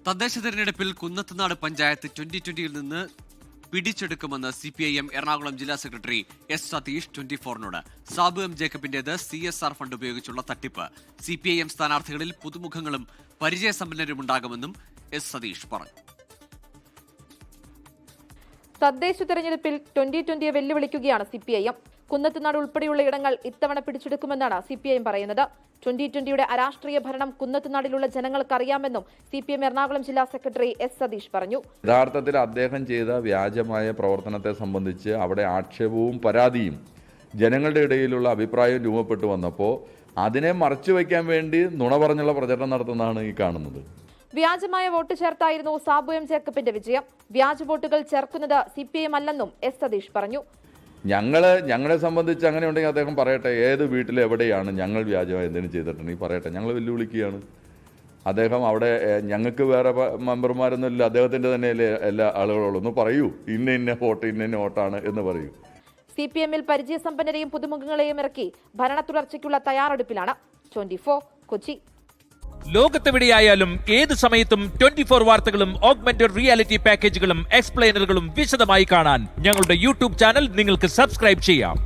തദ്ദേശ തെരഞ്ഞെടുപ്പിൽ കുന്നത്തുനാട് പഞ്ചായത്ത് 2020-ൽ നിന്ന് പിടിച്ചെടുക്കുമെന്ന് CPIM എറണാകുളം ജില്ലാ സെക്രട്ടറി S. സതീഷ് 24-നോട്. സാബു M. ജേക്കബിന്റേത് CSR ഫണ്ട് ഉപയോഗിച്ചുള്ള തട്ടിപ്പ്. CPIM സ്ഥാനാർത്ഥികളിൽ പുതുമുഖങ്ങളും പരിചയസമ്പന്നരുമുണ്ടാകുമെന്നും S. സതീഷ് പറഞ്ഞു. തദ്ദേശ തെരഞ്ഞെടുപ്പിൽ 2020 വെല്ലുവിളിക്കുകയാണ് CPIM. കുന്നത്തുനാട് ഉൾപ്പെടെയുള്ള ഇടങ്ങൾ ഇത്തവണ പിടിച്ചെടുക്കുമെന്നാണ് CPIM പറയുന്നത്. 2020-യുടെ അരാഷ്ട്രീയ ഭരണം കുന്നത്തുനാടിലുള്ള ജനങ്ങൾക്കറിയാമെന്നും CPIM എറണാകുളം ജില്ലാ സെക്രട്ടറി S. സതീഷ് പറഞ്ഞു. യഥാർത്ഥത്തിൽ അദ്ദേഹം ചെയ്ത വ്യാജമായ പ്രവർത്തനത്തെ സംബന്ധിച്ച് അവിടെ ആക്ഷേപവും പരാതിയും ജനങ്ങളുടെ ഇടയിലുള്ള അഭിപ്രായം രൂപപ്പെട്ടു വന്നപ്പോൾ അതിനെ മറച്ചുവെക്കാൻ വേണ്ടി നുണ പറഞ്ഞുള്ള പ്രചരണം നടത്തുന്നതാണ് ഈ കാണുന്നത്. വ്യാജമായ വോട്ട് ചേർത്തായിരുന്നു സാബു M. ജേക്കബിന്റെ വിജയം. വ്യാജ വോട്ടുകൾ ചേർക്കുന്നത് CPIM അല്ലെന്നും S. സതീഷ് പറഞ്ഞു. ഞങ്ങളെ സംബന്ധിച്ച് അങ്ങനെ ഉണ്ടെങ്കിൽ അദ്ദേഹം പറയട്ടെ, ഏത് വീട്ടിൽ എവിടെയാണ് ഞങ്ങൾ വ്യാജമായി എന്തെങ്കിലും ചെയ്തിട്ടുണ്ടെങ്കിൽ പറയട്ടെ. ഞങ്ങൾ വെല്ലുവിളിക്കുകയാണ്. അദ്ദേഹം അവിടെ ഞങ്ങൾക്ക് വേറെ മെമ്പർമാരൊന്നും ഇല്ല, അദ്ദേഹത്തിൻ്റെ തന്നെ എല്ലാ ആളുകളോടൊന്നും പറയൂ, ഇന്ന വോട്ടാണ് എന്ന് പറയൂ. CPIM-ൽ പരിചയസമ്പന്നരെയും പുതുമുഖങ്ങളെയും ഇറക്കി ഭരണ തുടർച്ചയ്ക്കുള്ള തയ്യാറെടുപ്പിലാണ്. 24 കൊച്ചി. ലോകത്തെവിടെയായാലും ഏത് സമയത്തും 24 വാർത്തകളും ഓഗ്മെന്റഡ് റിയാലിറ്റി പാക്കേജുകളും എക്സ്പ്ലെയിനറുകളും വിശദമായി കാണാൻ ഞങ്ങളുടെ YouTube ചാനൽ നിങ്ങൾക്ക് സബ്സ്ക്രൈബ് ചെയ്യാം.